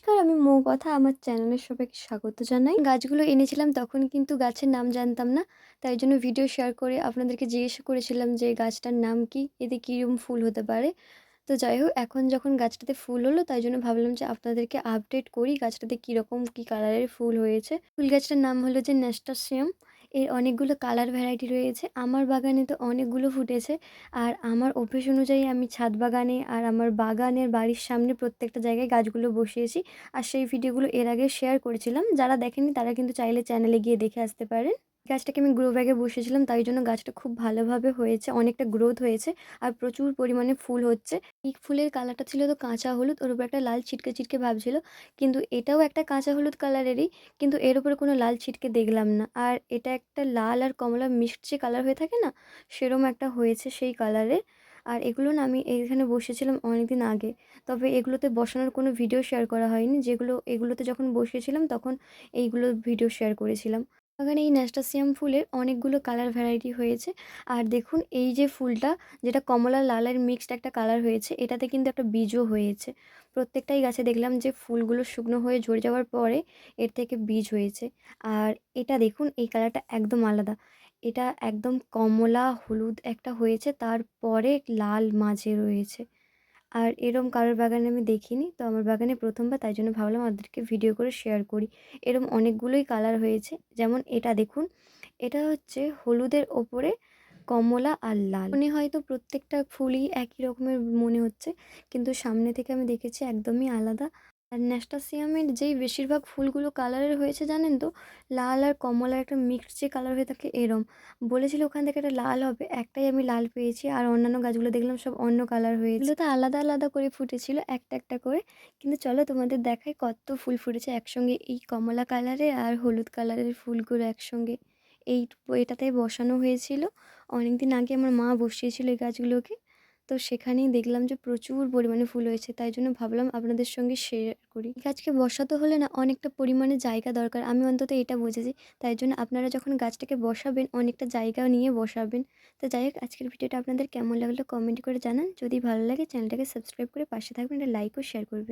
আমি মৌ কথা আমার চ্যানেলের সবাইকে স্বাগত জানাই। গাছগুলো এনেছিলাম তখন কিন্তু গাছের নাম জানতাম না। তাই জন্য ভিডিও শেয়ার করে আপনাদেরকে জিজ্ঞেস করেছিলাম যে গাছটার নাম কি? এতে কিরকম ফুল হতে পারে? তো যাই হোক এখন যখন গাছটাতে ফুল হলো তাই জন্য ভাবলাম যে আপনাদেরকে আপডেট করি গাছটাতে কীরকম কী কালারের ফুল হয়েছে। ফুল গাছটার নাম হলো যে ন্যাস্টাসিয়াম। এর অনেকগুলো কালার ভ্যারাইটি রয়েছে। আমার বাগানে তো অনেকগুলো ফুটেছে। আর আমার অভ্যেস অনুযায়ী আমি ছাদ বাগানে আর আমার বাগানের বাড়ির সামনে প্রত্যেকটা জায়গায় গাছগুলো বসিয়েছি। আর সেই ভিডিওগুলো এর আগে শেয়ার করেছিলাম। যারা দেখেননি তারা কিন্তু চাইলে চ্যানেলে গিয়ে দেখে আসতে পারেন। গাছটাকে আমি গ্রো ব্যাগে বসিয়েছিলাম তাই জন্য গাছটা খুব ভালোভাবে হয়েছে, অনেকটা গ্রোথ হয়েছে আর প্রচুর পরিমাণে ফুল হচ্ছে। এই ফুলের কালারটা ছিল তো কাঁচা হলুদ, ওর উপর একটা লাল ছিটকে, ছিটকে ভাব ছিল। কিন্তু এটাও একটা কাঁচা হলুদ কালারেরই, কিন্তু এর উপরে কোনো লাল ছিটকে দেখলাম না। আর এটা একটা লাল আর কমলা মিক্সড যে কালার হয়ে থাকে না, সেরকম একটা হয়েছে সেই কালারের। আর এগুলো না আমি এখানে বসিয়েছিলাম অনেকদিন আগে। তবে এগুলোতে বসানোর কোনো ভিডিও শেয়ার করা হয়নি। এগুলোতে যখন বসিয়েছিলাম তখন এইগুলোর ভিডিও শেয়ার করেছিলাম। বাগানে এই ন্যাস্টাসিয়াম ফুলের অনেকগুলো কালার ভ্যারাইটি হয়েছে। আর দেখুন এই যে ফুলটা, যেটা কমলা লালের মিক্সড একটা কালার হয়েছে, এটাতে কিন্তু একটা বীজও হয়েছে। প্রত্যেকটাই গাছে দেখলাম যে ফুলগুলো শুকনো হয়ে ঝরে যাওয়ার পরে এর থেকে বীজ হয়েছে। আর এটা দেখুন এই কালারটা একদম আলাদা। এটা একদম কমলা হলুদ একটা হয়েছে, তারপরে লাল মাঝে রয়েছে। আর এরম কারোর বাগানে আমি দেখিনি। তো আমার বাগানে ১ম বার, তাই জন্য ভাবলাম আপনাদেরকে ভিডিও করে শেয়ার করি। এরম অনেকগুলোই কালার হয়েছে। যেমন এটা দেখুন, এটা হচ্ছে হলুদের ওপরে কমলা আর লাল। মনে হয়তো প্রত্যেকটা ফুলই একই রকমের মনে হচ্ছে, কিন্তু সামনে থেকে আমি দেখেছি একদমই আলাদা। আর ন্যাস্টাসিয়ামের যেই বেশিরভাগ ফুলগুলো কালারের হয়েছে জানেন তো? লাল আর কমলার একটা মিক্সড যে কালার হয়ে থাকে এরম। বলেছিল ওখান থেকে একটা লাল হবে, একটাই আমি লাল পেয়েছি আর অন্যান্য গাছগুলো দেখলাম সব অন্য কালার হয়েছে। এগুলোতে আলাদা, আলাদা করে ফুটেছিল একটা, একটা করে। কিন্তু চলো তোমাদের দেখাই কত ফুল ফুটেছে একসঙ্গে, এই কমলা কালারের আর হলুদ কালারের ফুলগুলো একসঙ্গে। এই এটাতে বসানো হয়েছিল। অনেকদিন আগে আমার মা বসিয়েছিল এই গাছগুলোকে। তো সেখানেই দেখলাম যে প্রচুর পরিমাণে ফুল হয়েছে। তাই জন্য ভাবলাম আপনাদের সঙ্গে শেয়ার করি। এই গাছকে বসাতে হলে না অনেকটা পরিমাণে জায়গা দরকার। আমি অন্তত এটা বুঝেছি। তাই জন্য আপনারা যখন গাছটাকে বসাবেন অনেকটা জায়গা নিয়ে বসাবেন। তো যাই হোক আজকের ভিডিওটা আপনাদের কেমন লাগলো কমেন্ট করে জানান। যদি ভালো লাগে চ্যানেলটাকে সাবস্ক্রাইব করে পাশে থাকবেন, একটা লাইক ও শেয়ার করবেন।